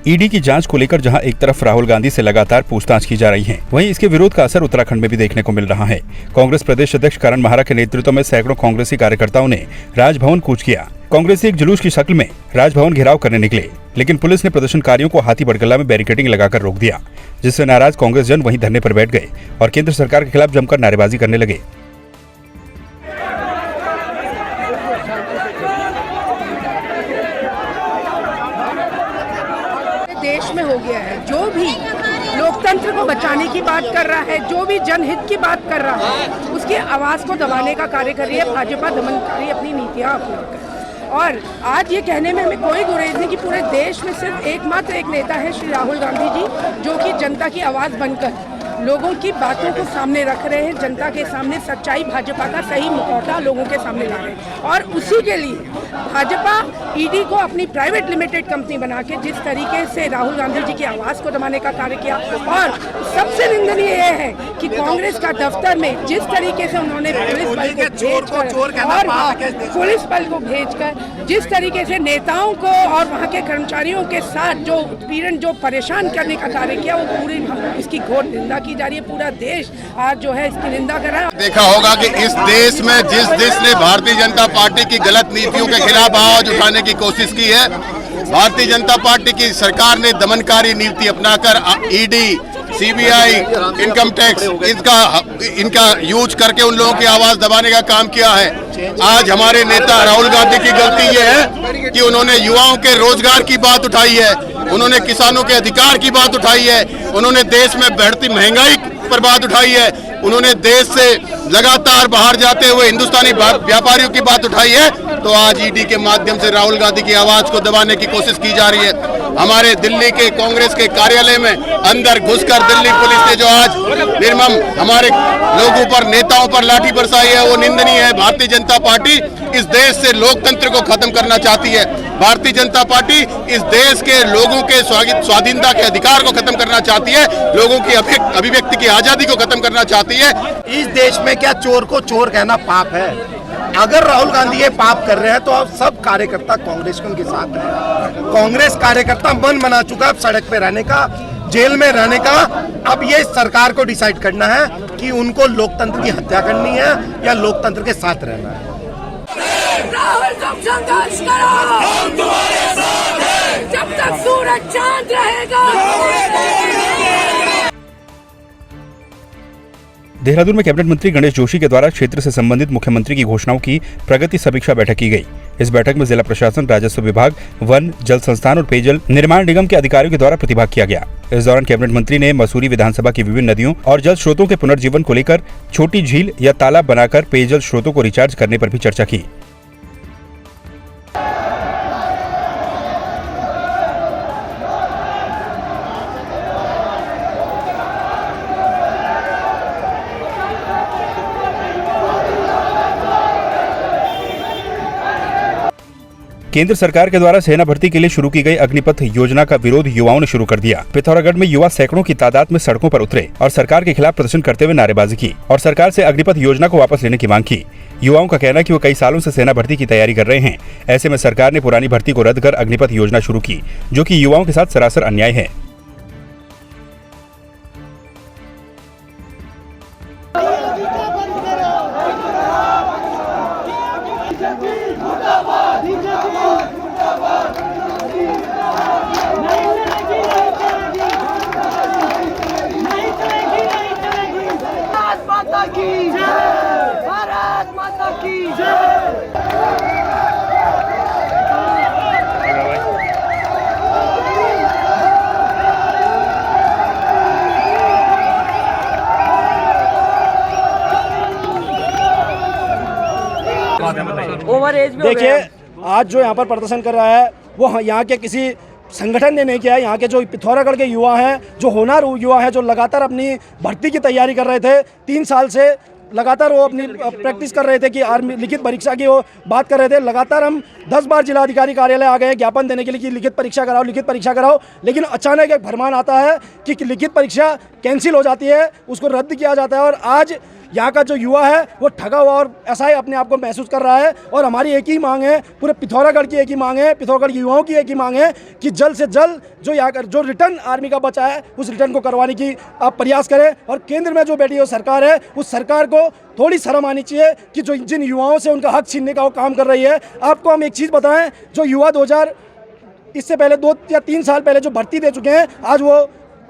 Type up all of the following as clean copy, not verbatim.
ED की जांच को लेकर जहां एक तरफ राहुल गांधी से लगातार पूछताछ की जा रही है, वहीं इसके विरोध का असर उत्तराखंड में भी देखने को मिल रहा है। कांग्रेस प्रदेश अध्यक्ष करण माहरा के नेतृत्व में सैकड़ों कांग्रेसी कार्यकर्ताओं ने राजभवन कूच किया। कांग्रेसी एक जुलूस की शक्ल में राजभवन घेराव करने निकले, लेकिन पुलिस ने प्रदर्शनकारियों को हाथी बड़गला में बैरिकेडिंग लगाकर रोक दिया, जिससे नाराज कांग्रेस जन वहीं धरने पर बैठ गए और केंद्र सरकार के खिलाफ जमकर नारेबाजी करने लगे। देश में हो गया है, जो भी लोकतंत्र को बचाने की बात कर रहा है, जो भी जनहित की बात कर रहा है, उसकी आवाज को दबाने का कार्य कर रही है भाजपा। दमनकारी अपनी नीतियां अपनाकर, और आज ये कहने में हमें कोई गुरेज नहीं कि पूरे देश में सिर्फ एकमात्र एक नेता है श्री राहुल गांधी जी, जो कि जनता की आवाज बनकर लोगों की बातों को सामने रख रहे हैं, जनता के सामने सच्चाई, भाजपा का सही मुखौटा लोगों के सामने ला रहे हैं। और उसी के लिए भाजपा ईडी को अपनी प्राइवेट लिमिटेड कंपनी बना के जिस तरीके से राहुल गांधी जी की आवाज को दबाने का कार्य किया, और सबसे निंदनीय ये है कि कांग्रेस का दफ्तर में जिस तरीके से उन्होंने पुलिस बल को भेजकर जिस तरीके से नेताओं को और वहाँ के कर्मचारियों के साथ जो उत्पीड़न, जो परेशान करने का कार्य किया, वो पूरी इसकी घोर निंदा की जा रही है। पूरा देश आज जो है इसकी निंदा कर रहा है। देखा होगा कि इस देश में जिस देश ने भारतीय जनता पार्टी की गलत नीतियों के खिलाफ आवाज उठाने की कोशिश की है, भारतीय जनता पार्टी की सरकार ने दमनकारी नीति अपनाकर ईडी, सीबीआई, इनकम टैक्स इनका यूज करके उन लोगों की आवाज दबाने का काम किया है। आज हमारे नेता राहुल गांधी की गलती ये है कि उन्होंने युवाओं के रोजगार की बात उठाई है, उन्होंने किसानों के अधिकार की बात उठाई है, उन्होंने देश में बढ़ती महंगाई पर बात उठाई है, उन्होंने देश से लगातार बाहर जाते हुए हिंदुस्तानी व्यापारियों की बात उठाई है। तो आज ईडी के माध्यम से राहुल गांधी की आवाज को दबाने की कोशिश की जा रही है। हमारे दिल्ली के कांग्रेस के कार्यालय में अंदर घुसकर दिल्ली पुलिस ने जो आज निर्मम हमारे लोगों पर, नेताओं पर लाठी बरसाई है, वो निंदनीय है। भारतीय जनता पार्टी इस देश से लोकतंत्र को खत्म करना चाहती है। भारतीय जनता पार्टी इस देश के लोगों के स्वाधीनता के अधिकार को खत्म करना चाहती है, लोगों की अभिव्यक्ति की आजादी को खत्म करना चाहती है। इस देश में क्या चोर को चोर कहना पाप है? अगर राहुल गांधी ये पाप कर रहे हैं तो अब सब कार्यकर्ता कांग्रेस के उनके साथ हैं। कांग्रेस कार्यकर्ता मन बना चुका है सड़क पे रहने का, जेल में रहने का। अब ये सरकार को डिसाइड करना है कि उनको लोकतंत्र की हत्या करनी है या लोकतंत्र के साथ रहना है। राहुल तुम संघर्ष करो, हम तुम्हारे साथ हैं, जब तक सूरज चांद रहेगा। देहरादून में कैबिनेट मंत्री गणेश जोशी के द्वारा क्षेत्र से संबंधित मुख्यमंत्री की घोषणाओं की प्रगति समीक्षा बैठक की गई। इस बैठक में जिला प्रशासन, राजस्व विभाग, वन, जल संस्थान और पेयजल निर्माण निगम के अधिकारियों के द्वारा प्रतिभाग किया गया। इस दौरान कैबिनेट मंत्री ने मसूरी विधानसभा की विभिन्न नदियों और जल स्रोतों के पुनर्जीवन को लेकर छोटी झील या तालाब बनाकर पेयजल स्रोतों को रिचार्ज करने पर भी चर्चा की। केंद्र सरकार के द्वारा सेना भर्ती के लिए शुरू की गई अग्निपथ योजना का विरोध युवाओं ने शुरू कर दिया। पिथौरागढ़ में युवा सैकड़ों की तादाद में सड़कों पर उतरे और सरकार के खिलाफ प्रदर्शन करते हुए नारेबाजी की और सरकार से अग्निपथ योजना को वापस लेने की मांग की। युवाओं का कहना है कि वो कई सालों से सेना भर्ती की तैयारी कर रहे हैं। ऐसे में सरकार ने पुरानी भर्ती को रद्द कर अग्निपथ योजना शुरू की, जो कि युवाओं के साथ सरासर अन्याय है। भारत माता की जय। देखिए, आज जो यहाँ पर प्रदर्शन कर रहा है वो यहाँ के किसी संगठन ने नहीं किया है। यहाँ के जो पिथौरागढ़ के युवा हैं, जो होनहार युवा हैं, जो लगातार अपनी भर्ती की तैयारी कर रहे थे, 3 साल से लगातार वो अपनी प्रैक्टिस कर रहे थे कि आर्मी लिखित परीक्षा की वो बात कर रहे थे। लगातार हम 10 बार जिलाधिकारी कार्यालय आ गए ज्ञापन देने के लिए कि लिखित परीक्षा कराओ, लेकिन अचानक एक फरमान आता है कि लिखित परीक्षा कैंसिल हो जाती है, उसको रद्द किया जाता है। और आज यहाँ का जो युवा है वो ठगा हुआ और ऐसा ही अपने आप को महसूस कर रहा है। और हमारी एक ही मांग है, पूरे पिथौरागढ़ की एक ही मांग है, पिथौरागढ़ के युवाओं की एक ही मांग है कि जल्द से जल्द जो यहाँ का जो रिटर्न आर्मी का बचा है उस रिटर्न को करवाने की आप प्रयास करें। और केंद्र में जो बैठी हुई सरकार है उस सरकार को थोड़ी शर्म आनी चाहिए कि जो जिन युवाओं से उनका हक छीनने का वो काम कर रही है। आपको हम एक चीज़ बताएं, जो युवा 2000 इससे पहले 2 या 3 साल पहले जो भर्ती दे चुके हैं, आज वो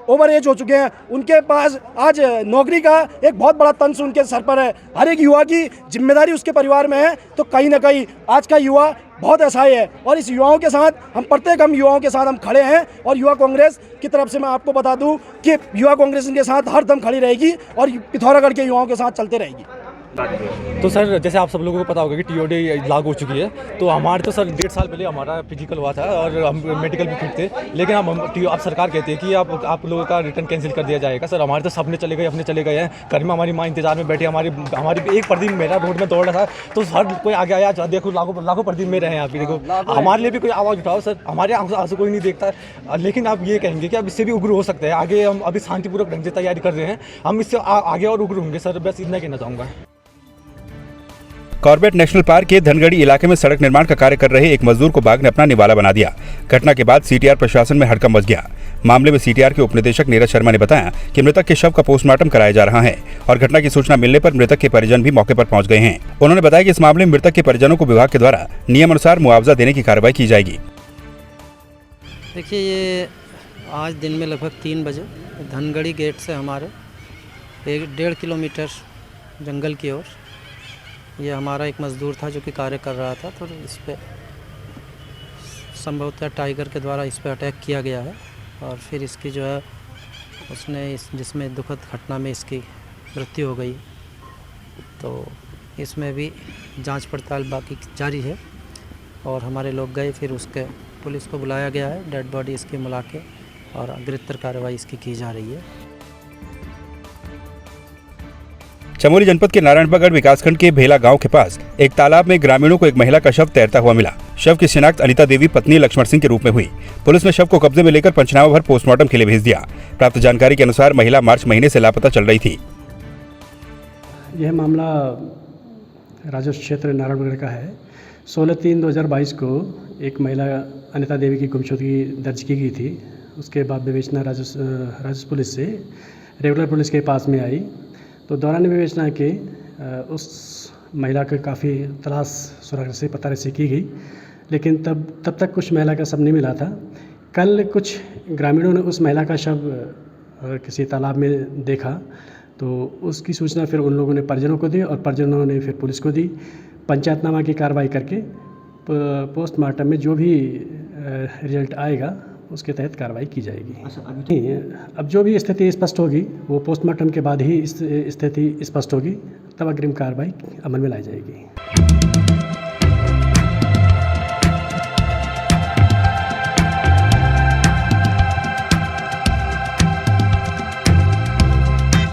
ओवर एज हो चुके हैं, उनके पास आज नौकरी का एक बहुत बड़ा तंज उनके सर पर है। हर एक युवा की जिम्मेदारी उसके परिवार में है। तो कहीं ना कहीं आज का युवा बहुत असहाय है और इस युवाओं के साथ हम युवाओं के साथ हम खड़े हैं। और युवा कांग्रेस की तरफ से मैं आपको बता दूं कि युवा कांग्रेस इनके साथ हर दम खड़ी रहेगी और पिथौरागढ़ के युवाओं के साथ चलते रहेगी। तो सर जैसे आप सब लोगों को पता होगा कि टीओडी लागू हो चुकी है, तो हमारे तो सर 1.5 साल पहले हमारा फिजिकल हुआ था और हम मेडिकल भी फिट थे, लेकिन अब सरकार कहती है कि आप लोगों का रिटर्न कैंसिल कर दिया जाएगा। सर हमारे तो सबने चले गए, अपने चले गए हैं, घर में हमारी माँ इंतजार में बैठी, हमारी एक प्रदीप मेरा रोड में दौड़ रहा था, तो हर कोई आगे आया, देखो लाखों प्रदीप मेरे हैं, आप देखो हमारे लिए भी कोई आवाज़ उठाओ सर, हमारे आंसू कोई नहीं देखता है। लेकिन आप ये कहेंगे कि अब इससे भी उग्र हो सकते हैं आगे, हम अभी शांतिपूर्वक ढंग से तैयारी कर रहे हैं, हम इससे आगे और उग्र होंगे सर, बस इतना कहना चाहूँगा। कॉर्बेट नेशनल पार्क के धनगढ़ी इलाके में सड़क निर्माण का कार्य कर रहे एक मजदूर को बाघ ने अपना निवाला बना दिया। घटना के बाद सीटीआर प्रशासन में हड़कंप मच गया। मामले में सीटीआर के उपनिदेशक नीरज शर्मा ने बताया कि मृतक के शव का पोस्टमार्टम कराया जा रहा है और घटना की सूचना मिलने पर मृतक के परिजन भी मौके पर पहुंच गए हैं। उन्होंने बताया कि इस मामले में मृतक के परिजनों को विभाग के द्वारा नियमानुसार मुआवजा देने की कार्रवाई की जाएगी। देखिए, ये आज दिन में लगभग 3 बजे धनगढ़ी गेट से हमारे 1.5 किलोमीटर जंगल की ओर ये हमारा एक मज़दूर था जो कि कार्य कर रहा था, तो इस पर संभवतः टाइगर के द्वारा इस पर अटैक किया गया है और फिर इसकी जो है जिसमें दुखद घटना में इसकी मृत्यु हो गई। तो इसमें भी जांच पड़ताल बाकी जारी है और हमारे लोग गए, फिर उसके पुलिस को बुलाया गया है, डेड बॉडी इसकी मिला के और अग्रितर कार्रवाई इसकी की जा रही है। चमोली जनपद के नारायणबगढ़ विकासखंड के भेला गांव के पास एक तालाब में ग्रामीणों को एक महिला का शव तैरता हुआ मिला। शव की शिनाख्त अनिता देवी पत्नी लक्ष्मण सिंह के रूप में हुई। पुलिस ने शव को कब्जे में लेकर पंचनामा भर पोस्टमार्टम के लिए भेज दिया। प्राप्त जानकारी के अनुसार महिला मार्च महीने से लापता चल रही थी। यह मामला राजस्व क्षेत्र नारायणबगढ़ का है। 16/3/2022 को एक महिला अनिता देवी की गुमशुदगी दर्ज की गई थी। उसके बाद विवेचना राजस्व पुलिस से रेगुलर पुलिस के पास में आई, तो दौरान विवेचना के उस महिला के काफ़ी तलाश सुरक्षा से पता रसी की गई, लेकिन तब तक कुछ महिला का शव नहीं मिला था। कल कुछ ग्रामीणों ने उस महिला का शव किसी तालाब में देखा, तो उसकी सूचना फिर उन लोगों ने परिजनों को दी और परिजनों ने फिर पुलिस को दी। पंचायतनामा की कार्रवाई करके पोस्टमार्टम में जो भी रिजल्ट आएगा उसके तहत कार्रवाई की जाएगी। अब जो भी स्थिति स्पष्ट होगी वो पोस्टमार्टम के बाद ही स्थिति स्पष्ट होगी, तब अग्रिम कार्रवाई अमल में लाई जाएगी।